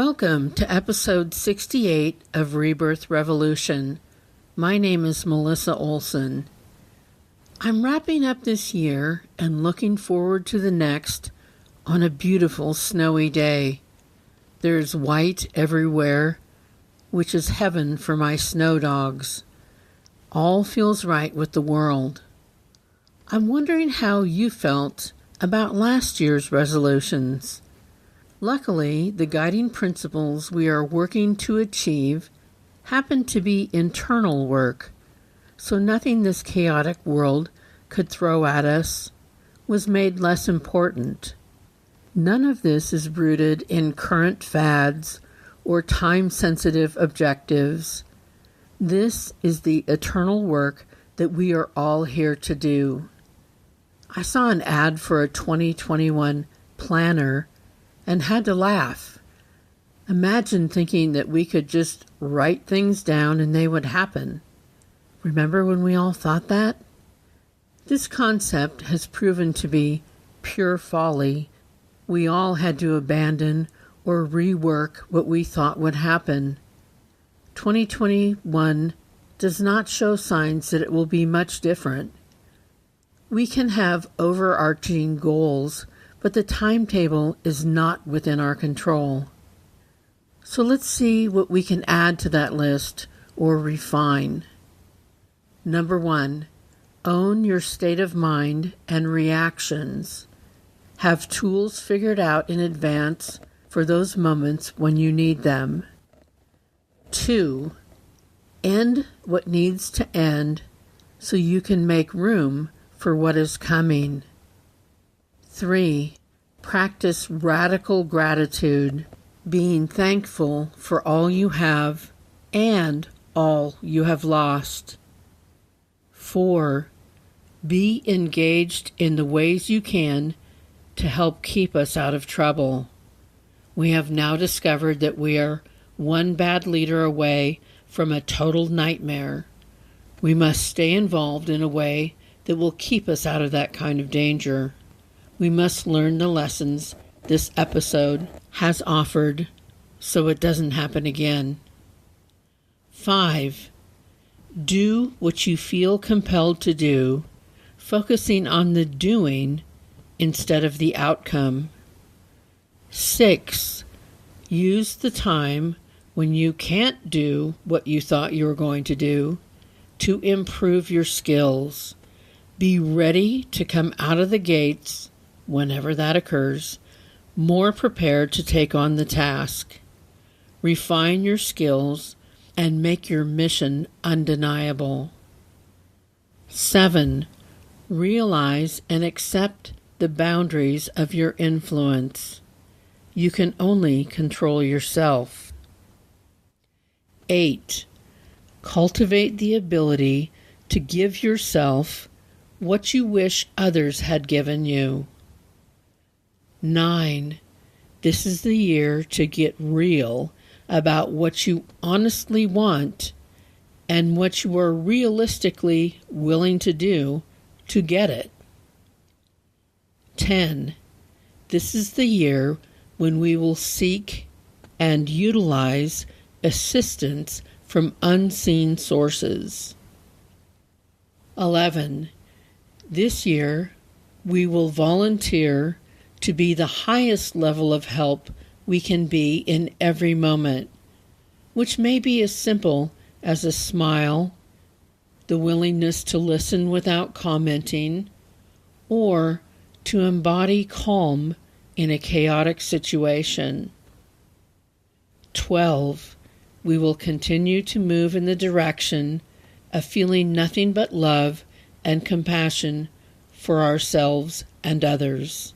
Welcome to episode 68 of Rebirth Revolution. My name is Melissa Olson. I'm wrapping up this year and looking forward to the next on a beautiful snowy day. There's white everywhere, which is heaven for my snow dogs. All feels right with the world. I'm wondering how you felt about last year's resolutions. Luckily, the guiding principles we are working to achieve happen to be internal work, so nothing this chaotic world could throw at us was made less important. None of this is rooted in current fads or time-sensitive objectives. This is the eternal work that we are all here to do. I saw an ad for a 2021 planner and had to laugh. Imagine thinking that we could just write things down and they would happen. Remember when we all thought that? This concept has proven to be pure folly. We all had to abandon or rework what we thought would happen. 2021 does not show signs that it will be much different. We can have overarching goals, but the timetable is not within our control. So let's see what we can add to that list or refine. Number 1, own your state of mind and reactions. Have tools figured out in advance for those moments when you need them. 2, end what needs to end so you can make room for what is coming. 3, practice radical gratitude, being thankful for all you have and all you have lost. 4, be engaged in the ways you can to help keep us out of trouble. We have now discovered that we are one bad leader away from a total nightmare. We must stay involved in a way that will keep us out of that kind of danger. We must learn the lessons this episode has offered so it doesn't happen again. 5, do what you feel compelled to do, focusing on the doing instead of the outcome. 6, use the time when you can't do what you thought you were going to do to improve your skills. Be ready to come out of the gates, whenever that occurs, more prepared to take on the task. Refine your skills and make your mission undeniable. 7, realize and accept the boundaries of your influence. You can only control yourself. 8, cultivate the ability to give yourself what you wish others had given you. 9, this is the year to get real about what you honestly want and what you are realistically willing to do to get it. 10, this is the year when we will seek and utilize assistance from unseen sources. 11, this year we will volunteer to be the highest level of help we can be in every moment, which may be as simple as a smile, the willingness to listen without commenting, or to embody calm in a chaotic situation. 12, we will continue to move in the direction of feeling nothing but love and compassion for ourselves and others.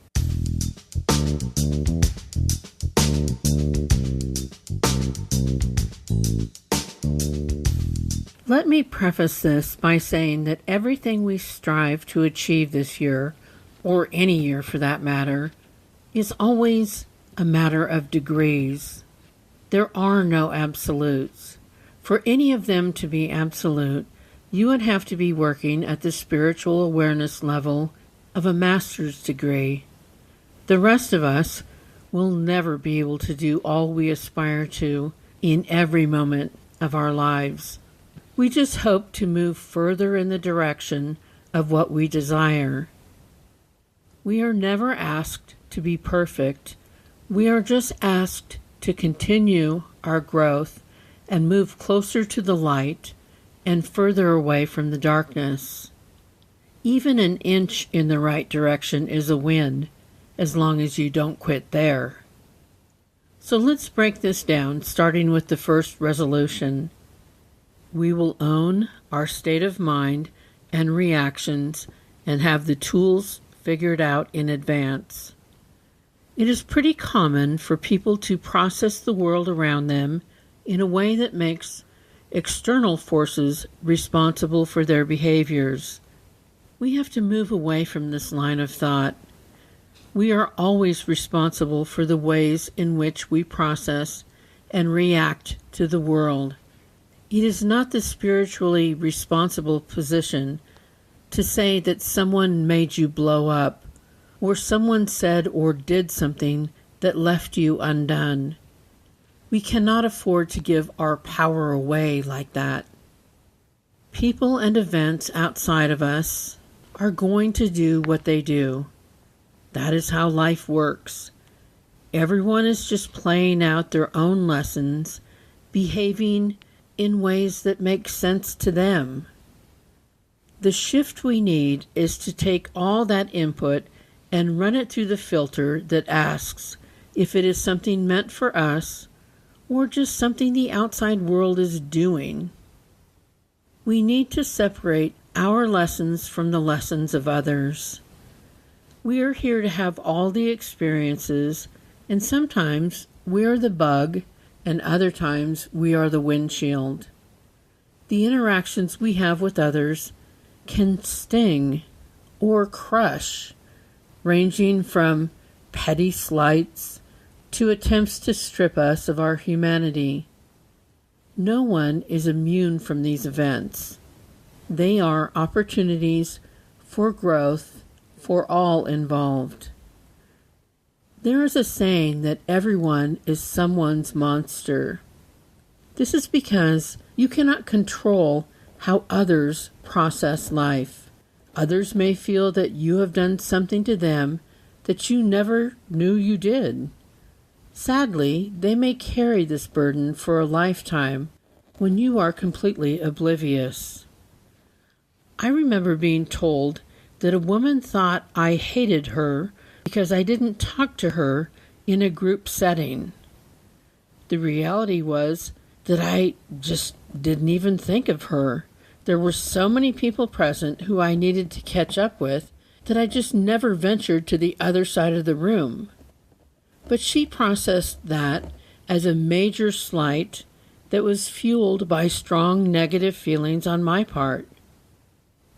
Let me preface this by saying that everything we strive to achieve this year, or any year for that matter, is always a matter of degrees. There are no absolutes. For any of them to be absolute, you would have to be working at the spiritual awareness level of a master's degree. The rest of us We'll never be able to do all we aspire to in every moment of our lives. We just hope to move further in the direction of what we desire. We are never asked to be perfect. We are just asked to continue our growth and move closer to the light and further away from the darkness. Even an inch in the right direction is a win, as long as you don't quit there. So let's break this down, starting with the first resolution. We will own our state of mind and reactions and have the tools figured out in advance. It is pretty common for people to process the world around them in a way that makes external forces responsible for their behaviors. We have to move away from this line of thought. We are always responsible for the ways in which we process and react to the world. It is not the spiritually responsible position to say that someone made you blow up, or someone said or did something that left you undone. We cannot afford to give our power away like that. People and events outside of us are going to do what they do. That is how life works. Everyone is just playing out their own lessons, behaving in ways that make sense to them. The shift we need is to take all that input and run it through the filter that asks if it is something meant for us or just something the outside world is doing. We need to separate our lessons from the lessons of others. We are here to have all the experiences, and sometimes we are the bug, and other times we are the windshield. The interactions we have with others can sting or crush, ranging from petty slights to attempts to strip us of our humanity. No one is immune from these events. They are opportunities for growth for all involved. There is a saying that everyone is someone's monster. This is because you cannot control how others process life. Others may feel that you have done something to them that you never knew you did. Sadly, they may carry this burden for a lifetime when you are completely oblivious. I remember being told that a woman thought I hated her because I didn't talk to her in a group setting. The reality was that I just didn't even think of her. There were so many people present who I needed to catch up with that I just never ventured to the other side of the room. But she processed that as a major slight that was fueled by strong negative feelings on my part.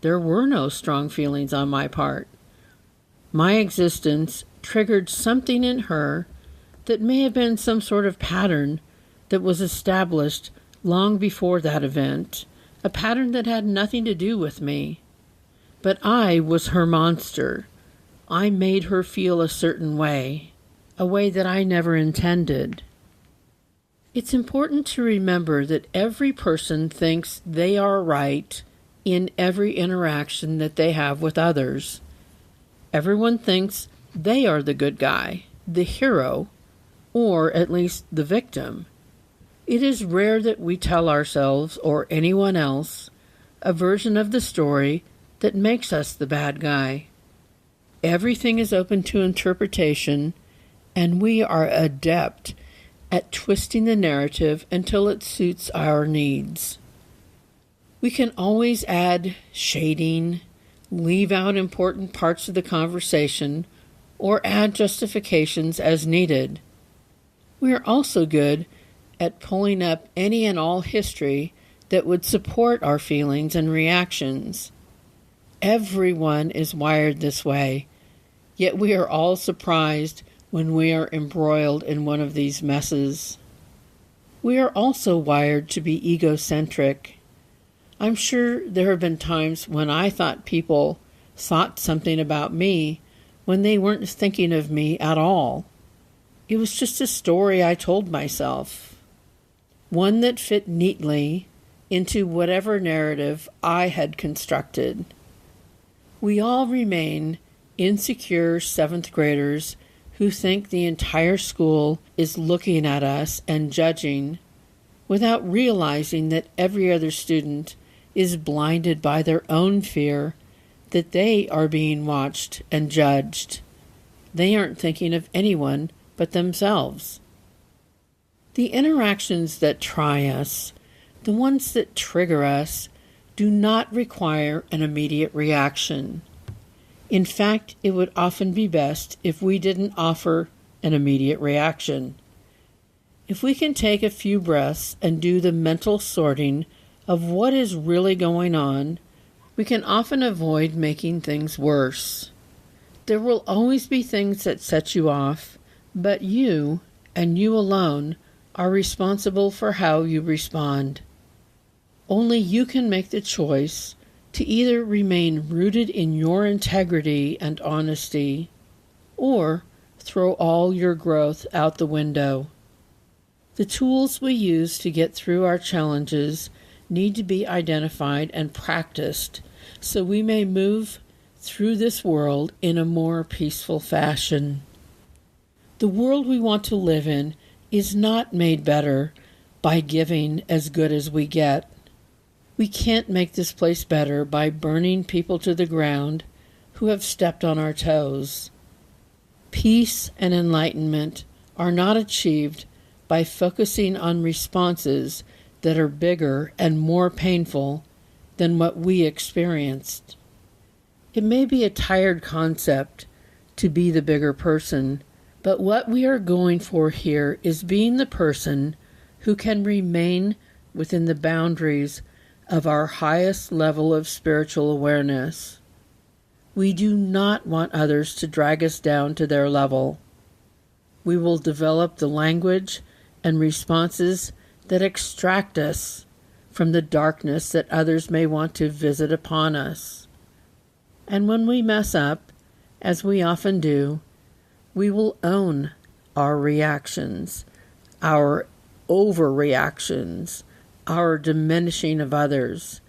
There were no strong feelings on my part. My existence triggered something in her that may have been some sort of pattern that was established long before that event, a pattern that had nothing to do with me. But I was her monster. I made her feel a certain way, a way that I never intended. It's important to remember that every person thinks they are right in every interaction that they have with others. Everyone thinks they are the good guy, the hero, or at least the victim. It is rare that we tell ourselves or anyone else a version of the story that makes us the bad guy. Everything is open to interpretation, and we are adept at twisting the narrative until it suits our needs. We can always add shading, leave out important parts of the conversation, or add justifications as needed. We are also good at pulling up any and all history that would support our feelings and reactions. Everyone is wired this way, yet we are all surprised when we are embroiled in one of these messes. We are also wired to be egocentric. I'm sure there have been times when I thought people thought something about me when they weren't thinking of me at all. It was just a story I told myself, one that fit neatly into whatever narrative I had constructed. We all remain insecure seventh graders who think the entire school is looking at us and judging, without realizing that every other student is blinded by their own fear that they are being watched and judged. They aren't thinking of anyone but themselves. The interactions that try us, the ones that trigger us, do not require an immediate reaction. In fact, it would often be best if we didn't offer an immediate reaction. If we can take a few breaths and do the mental sorting of what is really going on, we can often avoid making things worse. There will always be things that set you off, but you, and you alone, are responsible for how you respond. Only you can make the choice to either remain rooted in your integrity and honesty, or throw all your growth out the window. The tools we use to get through our challenges need to be identified and practiced so we may move through this world in a more peaceful fashion. The world we want to live in is not made better by giving as good as we get. We can't make this place better by burning people to the ground who have stepped on our toes. Peace and enlightenment are not achieved by focusing on responses that are bigger and more painful than what we experienced. It may be a tired concept to be the bigger person, but what we are going for here is being the person who can remain within the boundaries of our highest level of spiritual awareness. We do not want others to drag us down to their level. We will develop the language and responses that extract us from the darkness that others may want to visit upon us. And when we mess up, as we often do, we will own our reactions, our overreactions, our diminishing of others,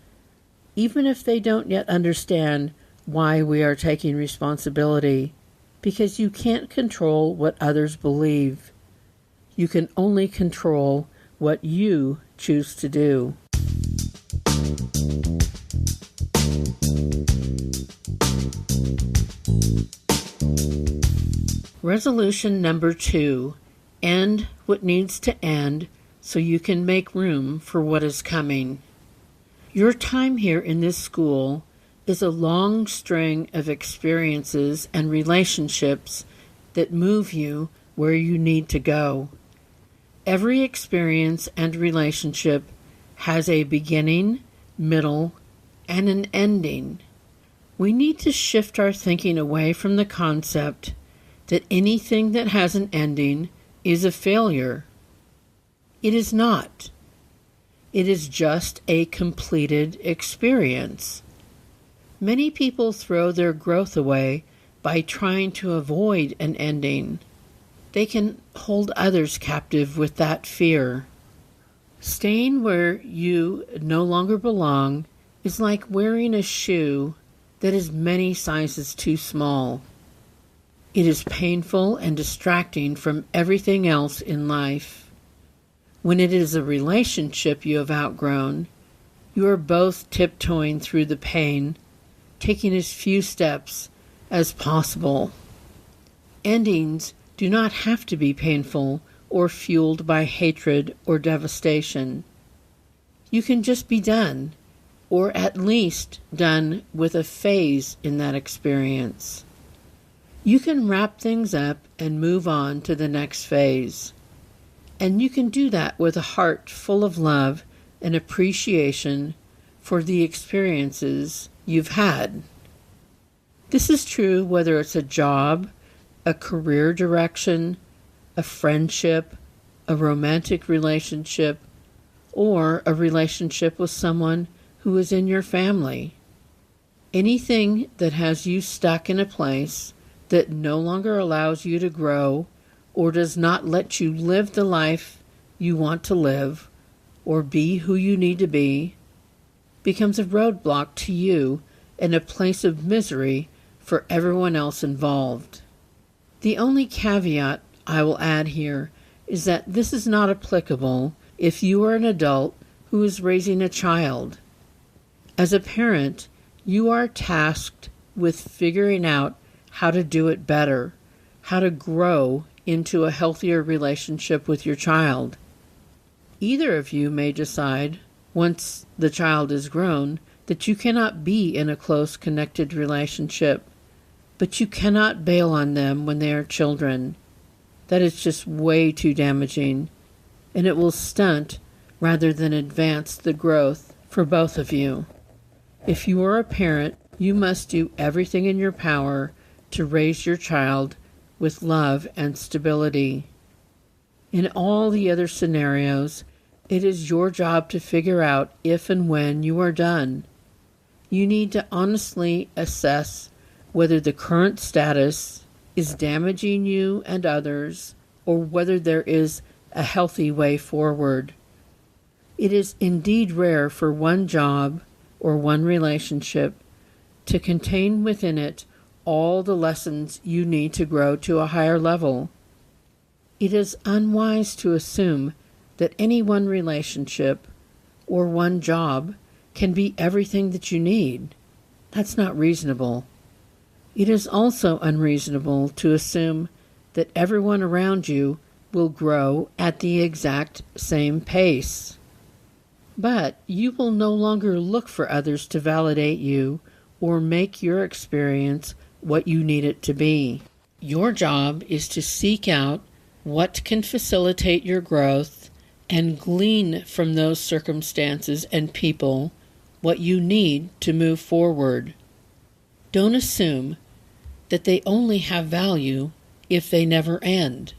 even if they don't yet understand why we are taking responsibility, because you can't control what others believe. You can only control what you choose to do. Resolution number 2. End what needs to end so you can make room for what is coming. Your time here in this school is a long string of experiences and relationships that move you where you need to go. Every experience and relationship has a beginning, middle, and an ending. We need to shift our thinking away from the concept that anything that has an ending is a failure. It is not. It is just a completed experience. Many people throw their growth away by trying to avoid an ending. They can hold others captive with that fear. Staying where you no longer belong is like wearing a shoe that is many sizes too small. It is painful and distracting from everything else in life. When it is a relationship you have outgrown, you are both tiptoeing through the pain, taking as few steps as possible. Endings do not have to be painful or fueled by hatred or devastation. You can just be done, or at least done with a phase in that experience. You can wrap things up and move on to the next phase. And you can do that with a heart full of love and appreciation for the experiences you've had. This is true whether it's a job, a career direction, a friendship, a romantic relationship, or a relationship with someone who is in your family. Anything that has you stuck in a place that no longer allows you to grow or does not let you live the life you want to live or be who you need to be becomes a roadblock to you and a place of misery for everyone else involved. The only caveat I will add here is that this is not applicable if you are an adult who is raising a child. As a parent, you are tasked with figuring out how to do it better, how to grow into a healthier relationship with your child. Either of you may decide, once the child is grown, that you cannot be in a close, connected relationship, but you cannot bail on them when they are children. That is just way too damaging, and it will stunt rather than advance the growth for both of you. If you are a parent, you must do everything in your power to raise your child with love and stability. In all the other scenarios, it is your job to figure out if and when you are done. You need to honestly assess whether the current status is damaging you and others, or whether there is a healthy way forward. It is indeed rare for one job or one relationship to contain within it all the lessons you need to grow to a higher level. It is unwise to assume that any one relationship or one job can be everything that you need. That's not reasonable. It is also unreasonable to assume that everyone around you will grow at the exact same pace. But you will no longer look for others to validate you or make your experience what you need it to be. Your job is to seek out what can facilitate your growth and glean from those circumstances and people what you need to move forward. Don't assume that they only have value if they never end.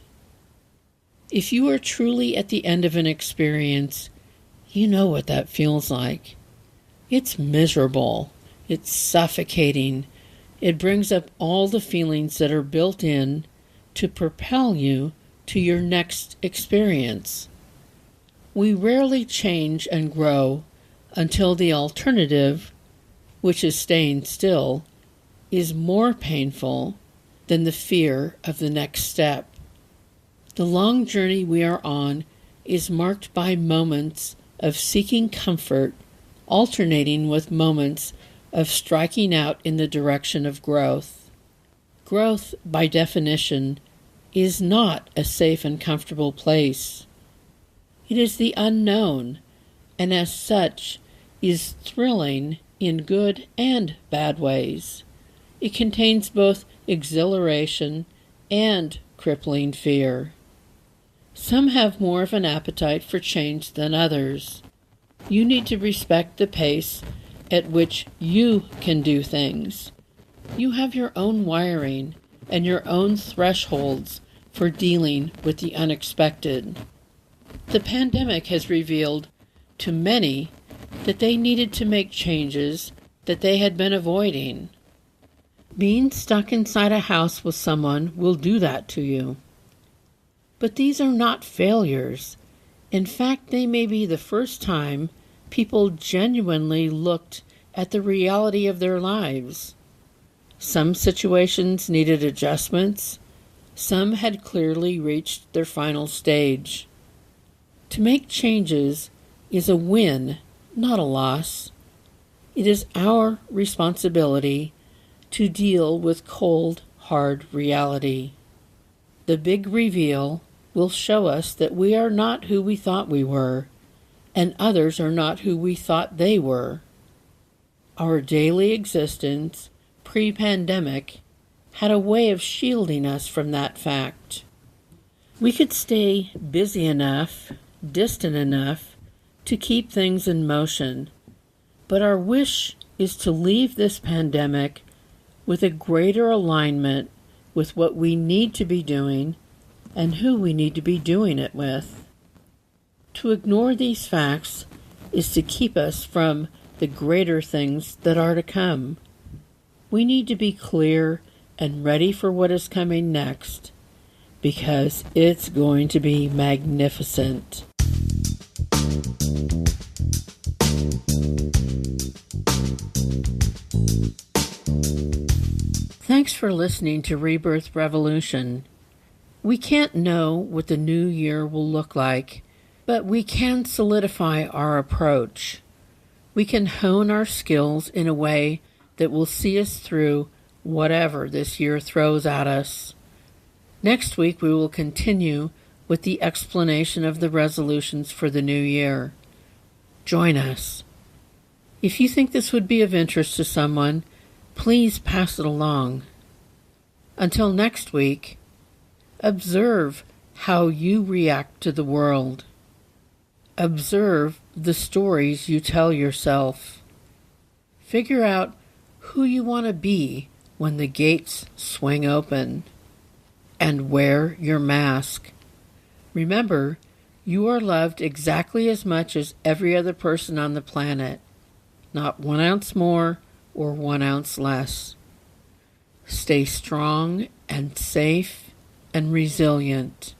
If you are truly at the end of an experience, you know what that feels like. It's miserable. It's suffocating. It brings up all the feelings that are built in to propel you to your next experience. We rarely change and grow until the alternative, which is staying still, is more painful than the fear of the next step. The long journey we are on is marked by moments of seeking comfort, alternating with moments of striking out in the direction of growth. Growth, by definition, is not a safe and comfortable place. It is the unknown, and as such is thrilling in good and bad ways. It contains both exhilaration and crippling fear. Some have more of an appetite for change than others. You need to respect the pace at which you can do things. You have your own wiring and your own thresholds for dealing with the unexpected. The pandemic has revealed to many that they needed to make changes that they had been avoiding. Being stuck inside a house with someone will do that to you. But these are not failures. In fact, they may be the first time people genuinely looked at the reality of their lives. Some situations needed adjustments. Some had clearly reached their final stage. To make changes is a win, not a loss. It is our responsibility to deal with cold, hard reality. The big reveal will show us that we are not who we thought we were, and others are not who we thought they were. Our daily existence, pre-pandemic, had a way of shielding us from that fact. We could stay busy enough, distant enough, to keep things in motion, but our wish is to leave this pandemic with a greater alignment with what we need to be doing and who we need to be doing it with. To ignore these facts is to keep us from the greater things that are to come. We need to be clear and ready for what is coming next, because it's going to be magnificent. Thanks for listening to Rebirth Revolution. We can't know what the new year will look like, but we can solidify our approach. We can hone our skills in a way that will see us through whatever this year throws at us. Next week we will continue with the explanation of the resolutions for the new year. Join us. If you think this would be of interest to someone, please pass it along. Until next week, observe how you react to the world. Observe the stories you tell yourself. Figure out who you want to be when the gates swing open. And wear your mask. Remember, you are loved exactly as much as every other person on the planet. Not 1 ounce more or 1 ounce less. Stay strong and safe and resilient.